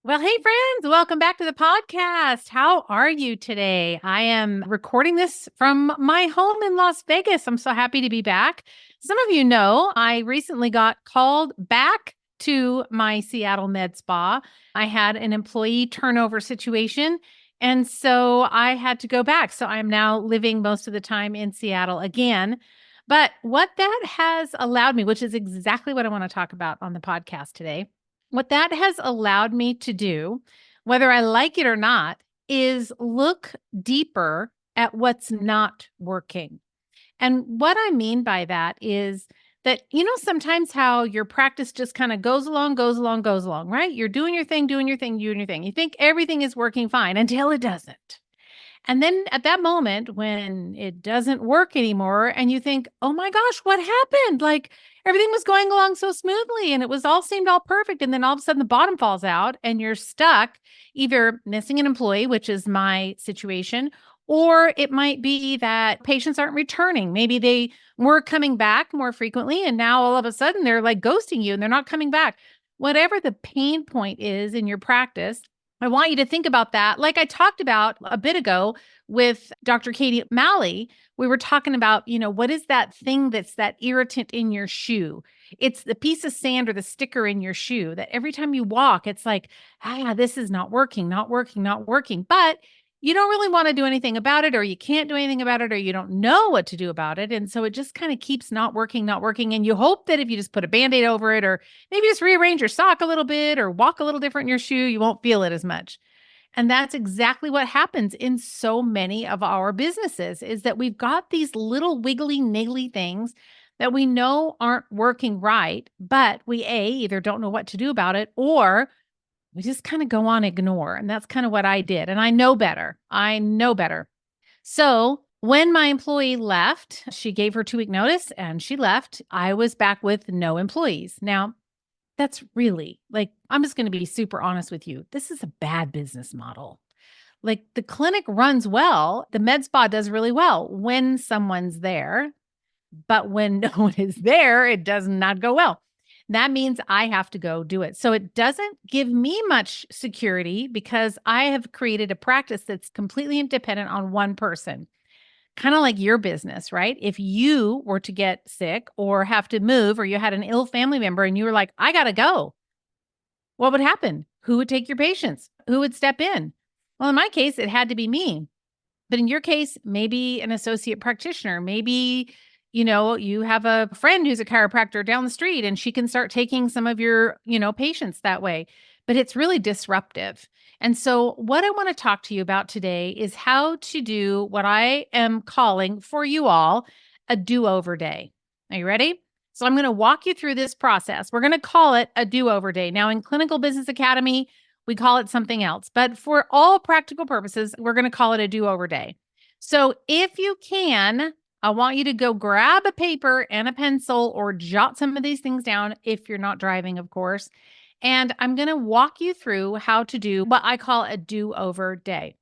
Well, hey, friends, welcome back to the podcast. How are you today? I am recording this from my home in Las Vegas. I'm so happy to be back. Some of you know I recently got called back to my Seattle Med Spa. I had an employee turnover situation, and so I had to go back. So I'm now living most of the time in Seattle again. But what that has allowed me, which is exactly what I want to talk about on the podcast today, what that has allowed me to do, whether I like it or not, is look deeper at what's not working. And what I mean by that is that, sometimes how your practice just kind of goes along, goes along, goes along, right? You're doing your thing, doing your thing, doing your thing. You think everything is working fine until it doesn't. And then at that moment when it doesn't work anymore and you think, "Oh my gosh, what happened?" Like everything was going along so smoothly and it was all seemed all perfect and then all of a sudden the bottom falls out and you're stuck either missing an employee, which is my situation, or it might be that patients aren't returning. Maybe they were coming back more frequently and now all of a sudden they're like ghosting you and they're not coming back. Whatever the pain point is in your practice, I want you to think about that. Like I talked about a bit ago with Dr. Katie Malley, we were talking about, what is that thing that's that irritant in your shoe? It's the piece of sand or the sticker in your shoe that every time you walk, it's like, this is not working, not working, not working. But you don't really want to do anything about it, or you can't do anything about it, or you don't know what to do about it. And so it just kind of keeps not working, not working. And you hope that if you just put a band aid over it, or maybe just rearrange your sock a little bit, or walk a little different in your shoe, you won't feel it as much. And that's exactly what happens in so many of our businesses is that we've got these little wiggly niggly things that we know aren't working right, but we either don't know what to do about it or we just kind of go on ignore. And that's kind of what I did. And I know better. I know better. So when my employee left, she gave her 2-week notice and she left. I was back with no employees. Now, that's really like, I'm just going to be super honest with you. This is a bad business model. Like the clinic runs well, the med spa does really well when someone's there, but when no one is there, it does not go well. That means I have to go do it. So it doesn't give me much security because I have created a practice that's completely independent on one person. Kind of like your business, right? If you were to get sick or have to move or you had an ill family member and you were like, I got to go, what would happen? Who would take your patients? Who would step in? Well, in my case, it had to be me. But in your case, maybe an associate practitioner, maybe, you have a friend who's a chiropractor down the street and she can start taking some of your, patients that way. But it's really disruptive. And so, what I want to talk to you about today is how to do what I am calling for you all a do over day. Are you ready? So, I'm going to walk you through this process. We're going to call it a do over day. Now, in Clinical Business Academy, we call it something else. But for all practical purposes, we're going to call it a do over day. So, if you can, I want you to go grab a paper and a pencil or jot some of these things down if you're not driving, of course. And I'm going to walk you through how to do what I call a do over day.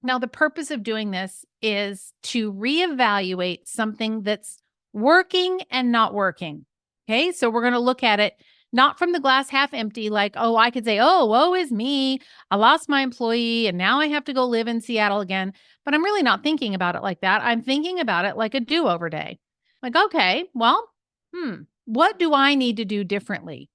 Now, the purpose of doing this is to reevaluate something that's working and not working. Okay. So we're going to look at it not from the glass half empty, like, oh, I could say, oh, woe is me. I lost my employee and now I have to go live in Seattle again. But I'm really not thinking about it like that. I'm thinking about it like a do over day. Like, okay, well, what do I need to do differently?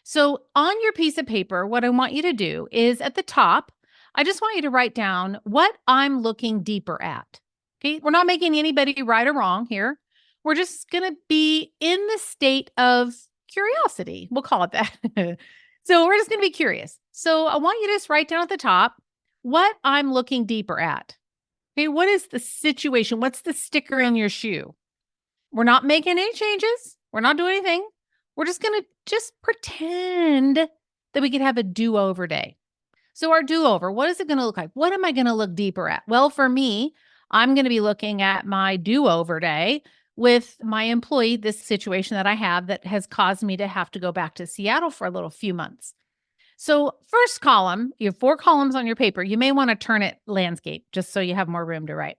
So on your piece of paper, what I want you to do is at the top, I just want you to write down what I'm looking deeper at. Okay. We're not making anybody right or wrong here. We're just going to be in the state of curiosity. We'll call it that. So we're just going to be curious. So I want you to just write down at the top what I'm looking deeper at. Okay. What is the situation? What's the sticker in your shoe? We're not making any changes. We're not doing anything. We're just going to just pretend that we could have a do-over day. So our do-over, what is it going to look like? What am I going to look deeper at? Well, for me, I'm going to be looking at my do-over day with my employee, this situation that I have that has caused me to have to go back to Seattle for a little few months. So first column, you have 4 columns on your paper. You may want to turn it landscape just so you have more room to write.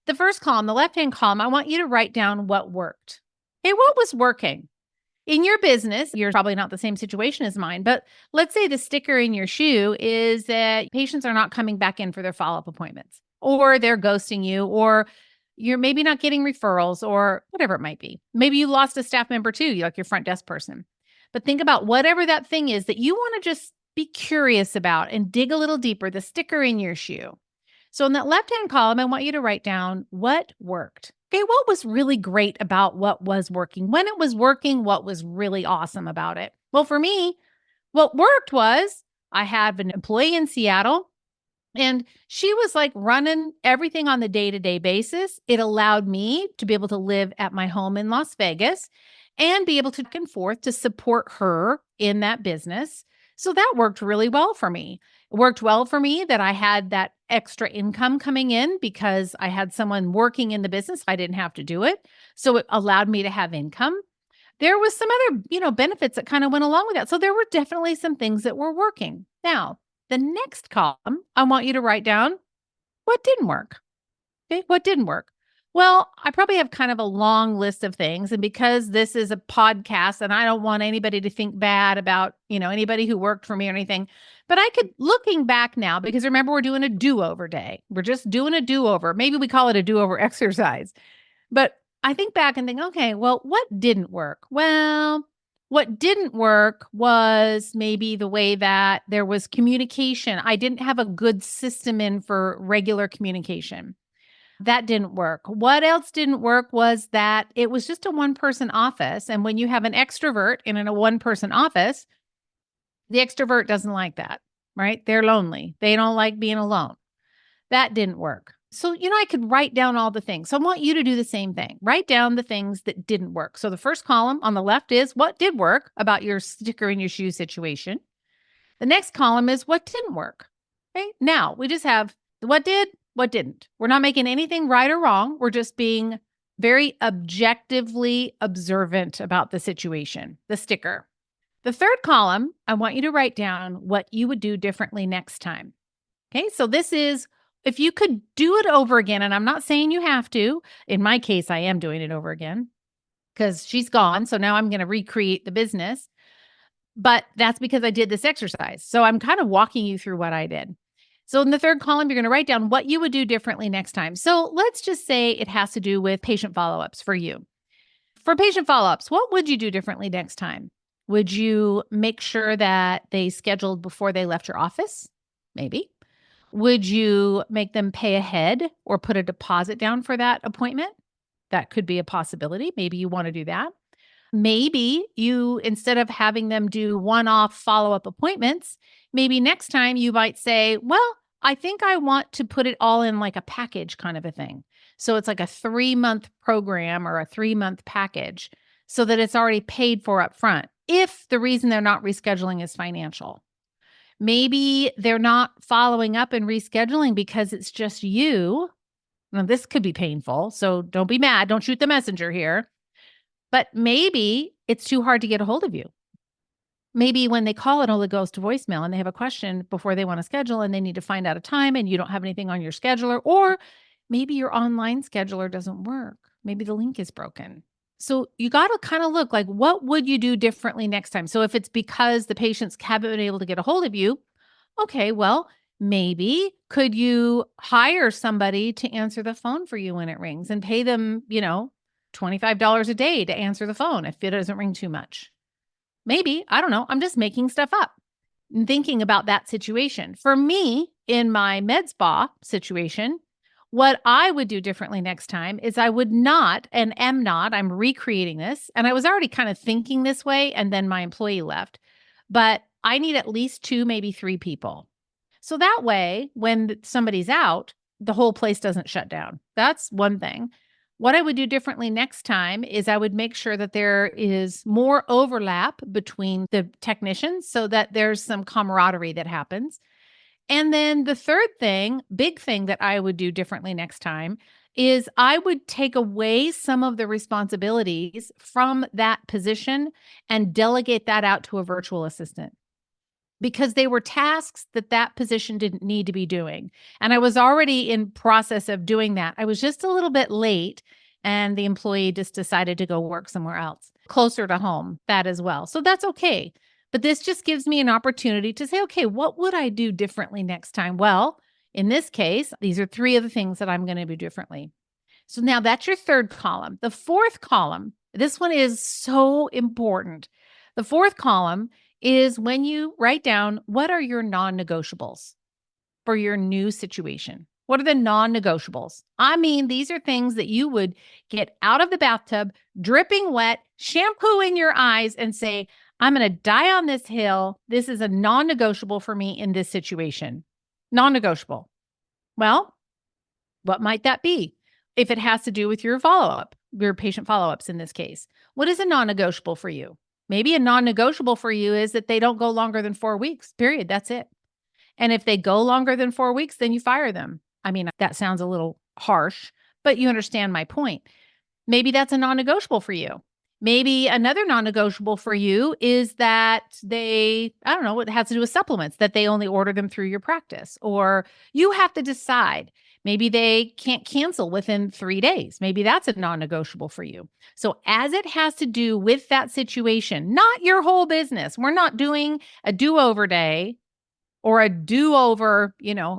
The first column, the left-hand column, I want you to write down what worked. Okay, what was working? In your business, you're probably not the same situation as mine, but let's say the sticker in your shoe is that patients are not coming back in for their follow-up appointments, or they're ghosting you, or you're maybe not getting referrals, or whatever it might be. Maybe you lost a staff member too, like your front desk person. But think about whatever that thing is that you want to just be curious about and dig a little deeper, the sticker in your shoe. So in that left-hand column, I want you to write down what worked. Okay, what was really great about what was working? When it was working, what was really awesome about it? Well, for me, what worked was I had an employee in Seattle and she was like running everything on the day-to-day basis. It allowed me to be able to live at my home in Las Vegas and be able to back and forth to support her in that business. So that worked really well for me. It worked well for me that I had that extra income coming in because I had someone working in the business. I didn't have to do it. So it allowed me to have income. There was some other, benefits that kind of went along with that. So there were definitely some things that were working. Now, the next column, I want you to write down what didn't work. Okay, what didn't work? Well, I probably have kind of a long list of things. And because this is a podcast and I don't want anybody to think bad about, anybody who worked for me or anything, but I could, looking back now, because remember, we're doing a do-over day. We're just doing a do-over. Maybe we call it a do-over exercise. But I think back and think, okay, well, what didn't work? Well, what didn't work was maybe the way that there was communication. I didn't have a good system in for regular communication. That didn't work. What else didn't work was that it was just a one-person office. And when you have an extrovert in a one-person office, the extrovert doesn't like that, right? They're lonely. They don't like being alone. That didn't work. So, I could write down all the things. So I want you to do the same thing. Write down the things that didn't work. So the first column on the left is what did work about your sticker in your shoe situation. The next column is what didn't work. Okay. Now we just have what did, what didn't. We're not making anything right or wrong. We're just being very objectively observant about the situation, the sticker. The third column, I want you to write down what you would do differently next time. Okay. So this is, if you could do it over again, and I'm not saying you have to. In my case, I am doing it over again because she's gone. So now I'm going to recreate the business. But that's because I did this exercise. So I'm kind of walking you through what I did. So in the third column, you're going to write down what you would do differently next time. So let's just say it has to do with patient follow-ups for you. For patient follow-ups, what would you do differently next time? Would you make sure that they scheduled before they left your office? Maybe. Would you make them pay ahead or put a deposit down for that appointment? That could be a possibility. Maybe you want to do that. Maybe you, instead of having them do one-off follow-up appointments, maybe next time you might say, well, I think I want to put it all in like a package kind of a thing. So it's like a 3-month program or a 3-month package so that it's already paid for up front. If the reason they're not rescheduling is financial. Maybe they're not following up and rescheduling because it's just you. Now, this could be painful, so don't be mad. Don't shoot the messenger here. But maybe it's too hard to get a hold of you. Maybe when they call, it only goes to voicemail and they have a question before they want to schedule and they need to find out a time and you don't have anything on your scheduler. Or maybe your online scheduler doesn't work. Maybe the link is broken. So you got to kind of look like, what would you do differently next time? So if it's because the patients haven't been able to get a hold of you, okay, well, maybe could you hire somebody to answer the phone for you when it rings and pay them, $25 a day to answer the phone if it doesn't ring too much? Maybe, I don't know. I'm just making stuff up and thinking about that situation. For me, in my med spa situation, what I would do differently next time is I would not, and am not, I'm recreating this. And I was already kind of thinking this way, and then my employee left. But I need at least 2, maybe 3 people. So that way, when somebody's out, the whole place doesn't shut down. That's one thing. What I would do differently next time is I would make sure that there is more overlap between the technicians so that there's some camaraderie that happens. And then the third thing, big thing that I would do differently next time is I would take away some of the responsibilities from that position and delegate that out to a virtual assistant, because they were tasks that that position didn't need to be doing. And I was already in process of doing that. I was just a little bit late and the employee just decided to go work somewhere else. closer to home, that as well. So that's okay. But this just gives me an opportunity to say, okay, what would I do differently next time? Well, in this case, these are three of the things that I'm going to do differently. So now that's your third column. The fourth column, this one is so important. The fourth column is when you write down what are your non negotiables for your new situation. What are the non negotiables? I mean, these are things that you would get out of the bathtub, dripping wet, shampoo in your eyes, and say, I'm going to die on this hill. This is a non negotiable for me in this situation. Non negotiable. Well, what might that be? If it has to do with your follow up, your patient follow ups in this case, what is a non negotiable for you? Maybe a non negotiable for you is that they don't go longer than 4 weeks, period. That's it. And if they go longer than 4 weeks, then you fire them. I mean, that sounds a little harsh, but you understand my point. Maybe that's a non negotiable for you. Maybe another non negotiable for you is that I don't know, it has to do with supplements, that they only order them through your practice, or you have to decide. Maybe they can't cancel within 3 days. Maybe that's a non negotiable for you. So, as it has to do with that situation, not your whole business, we're not doing a do over day or a do over,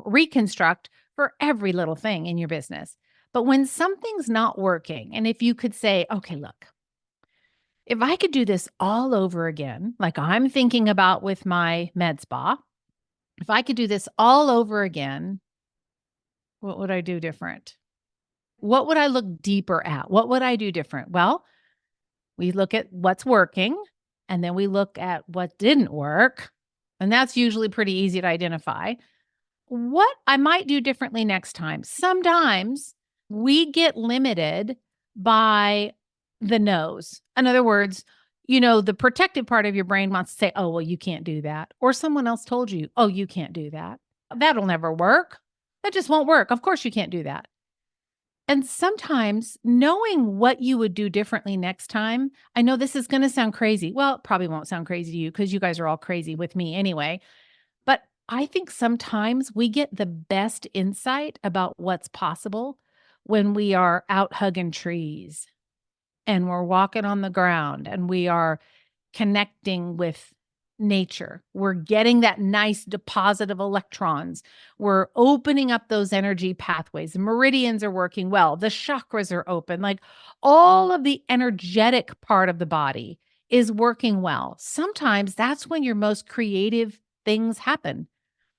reconstruct for every little thing in your business. But when something's not working, and if you could say, okay, look, if I could do this all over again, like I'm thinking about with my med spa, if I could do this all over again, what would I do different? What would I look deeper at? What would I do different? Well, we look at what's working, and then we look at what didn't work. And that's usually pretty easy to identify. What I might do differently next time. Sometimes we get limited by the nose. In other words, the protective part of your brain wants to say, oh, well, you can't do that. Or someone else told you, oh, you can't do that. That'll never work. That just won't work. Of course you can't do that. And sometimes knowing what you would do differently next time, I know this is going to sound crazy. Well, it probably won't sound crazy to you because you guys are all crazy with me anyway. But I think sometimes we get the best insight about what's possible when we are out hugging trees and we're walking on the ground and we are connecting with nature. We're getting that nice deposit of electrons. We're opening up those energy pathways. The meridians are working well. The chakras are open. Like all of the energetic part of the body is working well. Sometimes that's when your most creative things happen.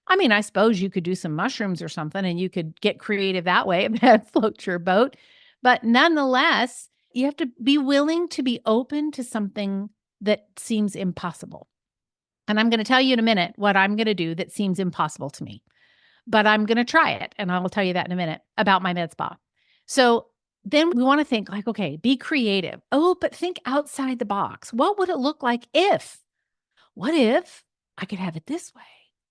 I mean, I suppose you could do some mushrooms or something and you could get creative that way and that floats your boat. But nonetheless, you have to be willing to be open to something that seems impossible. And I'm going to tell you in a minute what I'm going to do that seems impossible to me. But I'm going to try it. And I will tell you that in a minute about my med spa. So then we want to think like, okay, be creative. Oh, but think outside the box. What would it look like what if I could have it this way?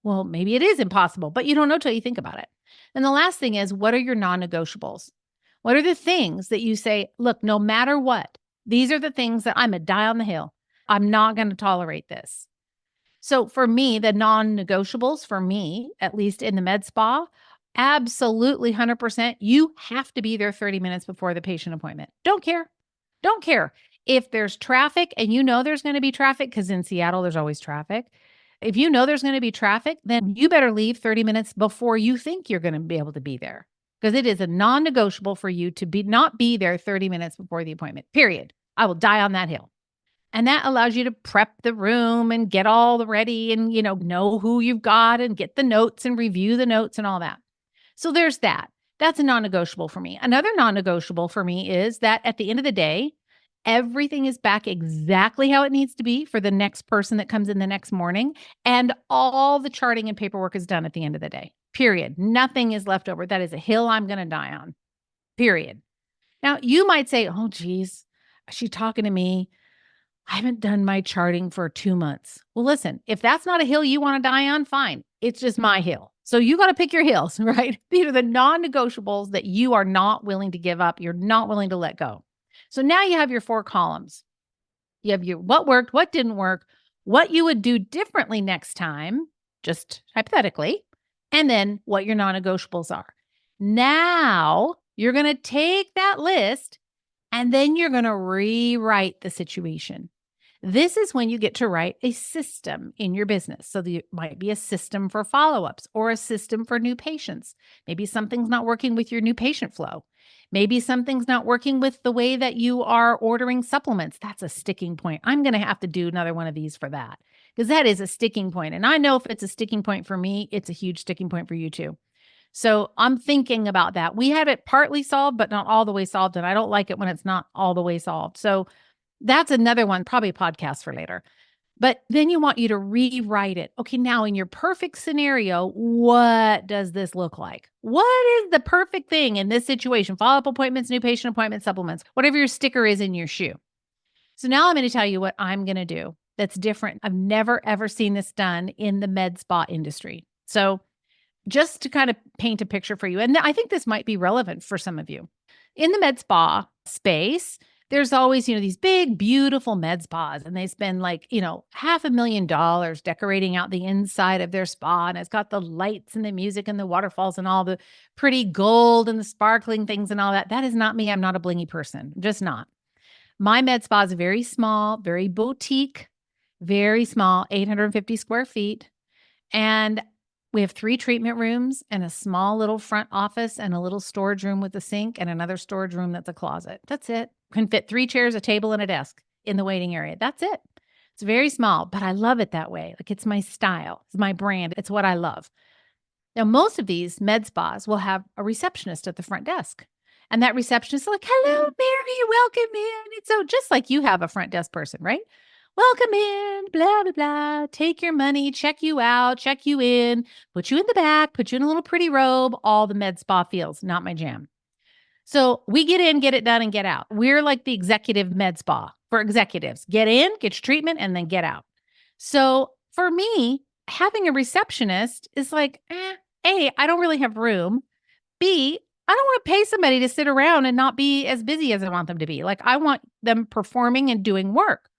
Well, maybe it is impossible, but you don't know till you think about it. And the last thing is, what are your non-negotiables? What are the things that you say, look, no matter what, these are the things that I'm a die on the hill. I'm not going to tolerate this. So for me, the non-negotiables for me, at least in the med spa, absolutely 100%, you have to be there 30 minutes before the patient appointment. Don't care. Don't care. If there's traffic and there's going to be traffic, because in Seattle, there's always traffic. If there's going to be traffic, then you better leave 30 minutes before you think you're going to be able to be there. Because it is a non-negotiable for you to not be there 30 minutes before the appointment, period. I will die on that hill. And that allows you to prep the room and get all ready and, know who you've got and get the notes and review the notes and all that. So there's that. That's a non-negotiable for me. Another non-negotiable for me is that at the end of the day, everything is back exactly how it needs to be for the next person that comes in the next morning. And all the charting and paperwork is done at the end of the day, period. Nothing is left over. That is a hill I'm going to die on, period. Now, you might say, oh, geez, is she talking to me? I haven't done my charting for 2 months. Well, listen, if that's not a hill you want to die on, fine. It's just my hill. So you got to pick your hills, right? These are the non-negotiables that you are not willing to give up. You're not willing to let go. So now you have your 4 columns. You have your what worked, what didn't work, what you would do differently next time, just hypothetically, and then what your non-negotiables are. Now you're going to take that list And then you're going to rewrite the situation. This is when you get to write a system in your business. So there might be a system for follow-ups or a system for new patients. Maybe something's not working with your new patient flow. Maybe something's not working with the way that you are ordering supplements. That's a sticking point. I'm going to have to do another one of these for that because that is a sticking point. And I know if it's a sticking point for me, it's a huge sticking point for you too. So I'm thinking about that. We have it partly solved, but not all the way solved. And I don't like it when it's not all the way solved. So that's another one, probably a podcast for later. But then you want you to rewrite it. Okay, now in your perfect scenario, what does this look like? What is the perfect thing in this situation? Follow-up appointments, new patient appointments, supplements, whatever your sticker is in your shoe. So now I'm going to tell you what I'm going to do that's different. I've never, ever seen this done in the med spa industry. So just to kind of paint a picture for you, and I think this might be relevant for some of you. In the med spa space, there's always, these big, beautiful med spas, and they spend like, $500,000 decorating out the inside of their spa. And it's got the lights and the music and the waterfalls and all the pretty gold and the sparkling things and all that. That is not me. I'm not a blingy person. I'm just not. My med spa is very small, very boutique, very small, 850 square feet. And we have 3 treatment rooms and a small little front office and a little storage room with a sink and another storage room that's a closet. That's it. Can fit 3 chairs, a table, and a desk in the waiting area. That's it. It's very small, but I love it that way. Like, it's my style. It's my brand. It's what I love. Now, most of these med spas will have a receptionist at the front desk. And that receptionist is like, "Hello, Mary, welcome in." It's so just like you have a front desk person, right? "Welcome in, blah, blah, blah. Take your money, check you out, check you in, put you in the back, put you in a little pretty robe." All the med spa feels, not my jam. So we get in, get it done, and get out. We're like the executive med spa for executives. Get in, get your treatment, and then get out. So for me, having a receptionist is like, A, I don't really have room. B, I don't want to pay somebody to sit around and not be as busy as I want them to be. Like, I want them performing and doing work.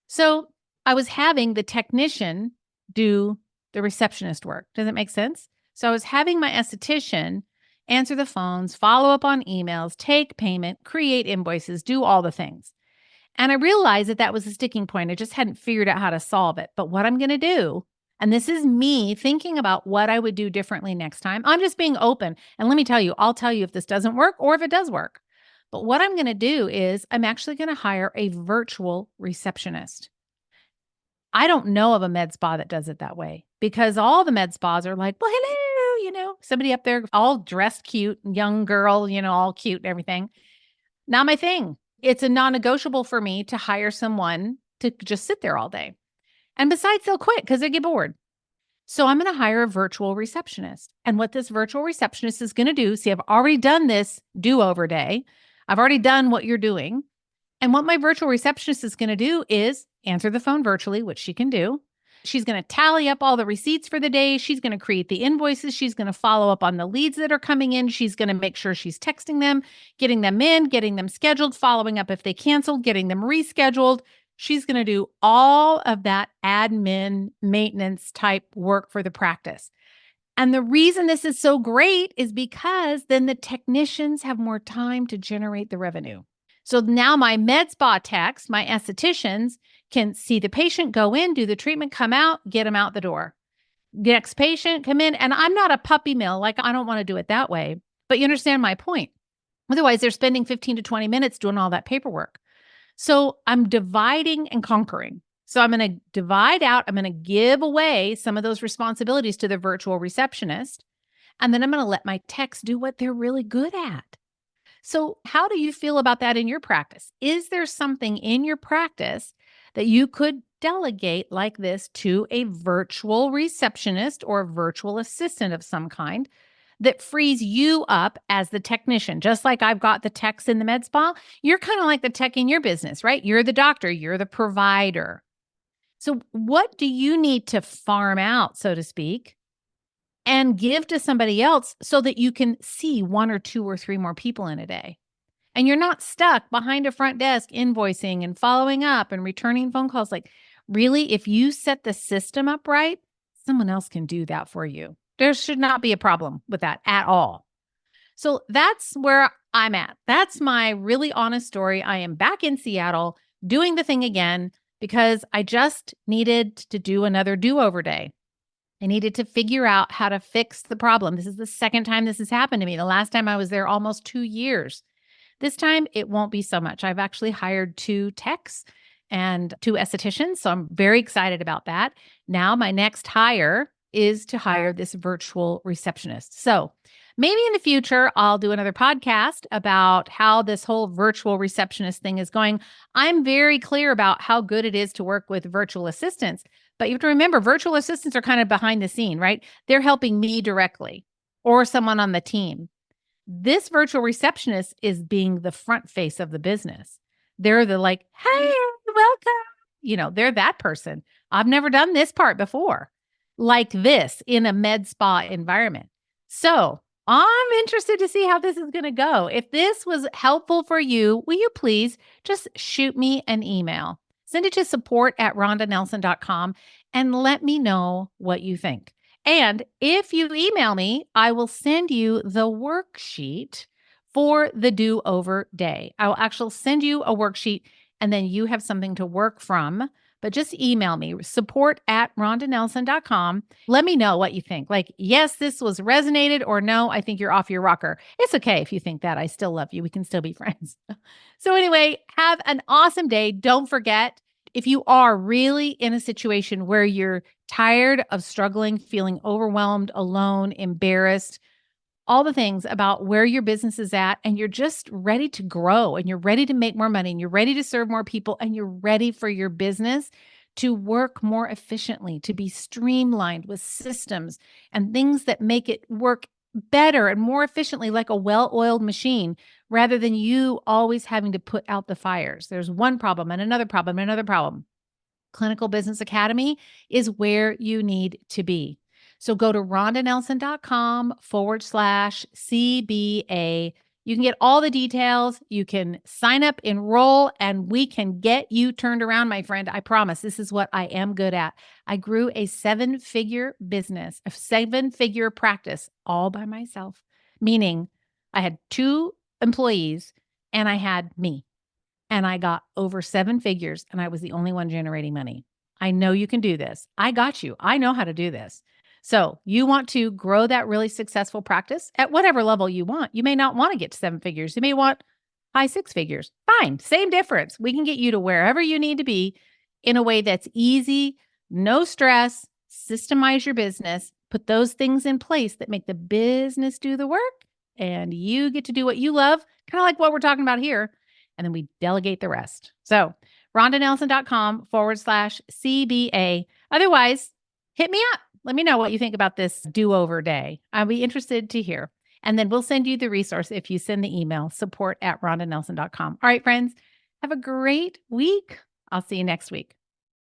So I was having the technician do the receptionist work. Does it make sense? So I was having my esthetician answer the phones, follow up on emails, take payment, create invoices, do all the things. And I realized that that was a sticking point. I just hadn't figured out how to solve it. But what I'm going to do, and this is me thinking about what I would do differently next time. I'm just being open. And let me tell you, I'll tell you if this doesn't work or if it does work. But what I'm going to do is I'm actually going to hire a virtual receptionist. I don't know of a med spa that does it that way because all the med spas are like, "Well, hello, somebody up there all dressed cute, young girl, all cute and everything." Not my thing. It's a non-negotiable for me to hire someone to just sit there all day. And besides, they'll quit because they get bored. So I'm going to hire a virtual receptionist. And what this virtual receptionist is going to do, see, I've already done this do-over day. I've already done what you're doing. And what my virtual receptionist is going to do is answer the phone virtually, which she can do. She's going to tally up all the receipts for the day. She's going to create the invoices. She's going to follow up on the leads that are coming in. She's going to make sure she's texting them, getting them in, getting them scheduled, following up if they canceled, getting them rescheduled. She's going to do all of that admin maintenance type work for the practice. And the reason this is so great is because then the technicians have more time to generate the revenue. So now my med spa techs, my estheticians, can see the patient, go in, do the treatment, come out, get them out the door. Next patient, come in. And I'm not a puppy mill. Like, I don't want to do it that way. But you understand my point. Otherwise, they're spending 15 to 20 minutes doing all that paperwork. So I'm dividing and conquering. So I'm going to divide out. I'm going to give away some of those responsibilities to the virtual receptionist. And then I'm going to let my techs do what they're really good at. So how do you feel about that in your practice? Is there something in your practice that you could delegate like this to a virtual receptionist or a virtual assistant of some kind that frees you up as the technician? Just like I've got the techs in the med spa, you're kind of like the tech in your business, right? You're the doctor, you're the provider. So what do you need to farm out, so to speak, and give to somebody else so that you can see 1 or 2 or 3 more people in a day? And you're not stuck behind a front desk invoicing and following up and returning phone calls. Like, really, if you set the system up right, someone else can do that for you. There should not be a problem with that at all. So that's where I'm at. That's my really honest story. I am back in Seattle doing the thing again because I just needed to do another do-over day. I needed to figure out how to fix the problem. This is the second time this has happened to me. The last time I was there almost 2 years. This time it won't be so much. I've actually hired 2 techs and 2 estheticians, so I'm very excited about that. Now my next hire is to hire this virtual receptionist. So, maybe in the future I'll do another podcast about how this whole virtual receptionist thing is going. I'm very clear about how good it is to work with virtual assistants, but you have to remember virtual assistants are kind of behind the scene, right? They're helping me directly or someone on the team. This virtual receptionist is being the front face of the business. They're the like, hey, welcome. They're that person. I've never done this part before, like this in a med spa environment. So I'm interested to see how this is going to go. If this was helpful for you, will you please just shoot me an email? Send it to support@rondanelson.com and let me know what you think. And if you email me, I will send you the worksheet for the do-over day. I will actually send you a worksheet and then you have something to work from. But just email me, support@rondanelson.com. Let me know what you think. Like, yes, this was resonated, or no, I think you're off your rocker. It's okay if you think that. I still love you. We can still be friends. So anyway, have an awesome day. Don't forget, if you are really in a situation where you're tired of struggling, feeling overwhelmed, alone, embarrassed, all the things about where your business is at, and you're just ready to grow and you're ready to make more money and you're ready to serve more people and you're ready for your business to work more efficiently, to be streamlined with systems and things that make it work better and more efficiently like a well-oiled machine rather than you always having to put out the fires. There's one problem and another problem and another problem. Clinical Business Academy is where you need to be. So go to rondanelson.com/CBA. You can get all the details. You can sign up, enroll, and we can get you turned around, my friend. I promise this is what I am good at. I grew a 7-figure business, a 7-figure practice all by myself, meaning I had 2 employees and I had me. And I got over 7 figures and I was the only one generating money. I know you can do this. I got you. I know how to do this. So you want to grow that really successful practice at whatever level you want. You may not want to get to 7 figures. You may want high 6 figures. Fine. Same difference. We can get you to wherever you need to be in a way that's easy, no stress, systemize your business, put those things in place that make the business do the work, and you get to do what you love, kind of like what we're talking about here. And then we delegate the rest. So rondanelson.com/CBA. Otherwise, hit me up. Let me know what you think about this do-over day. I'll be interested to hear. And then we'll send you the resource if you send the email, support@rondanelson.com. All right, friends, have a great week. I'll see you next week.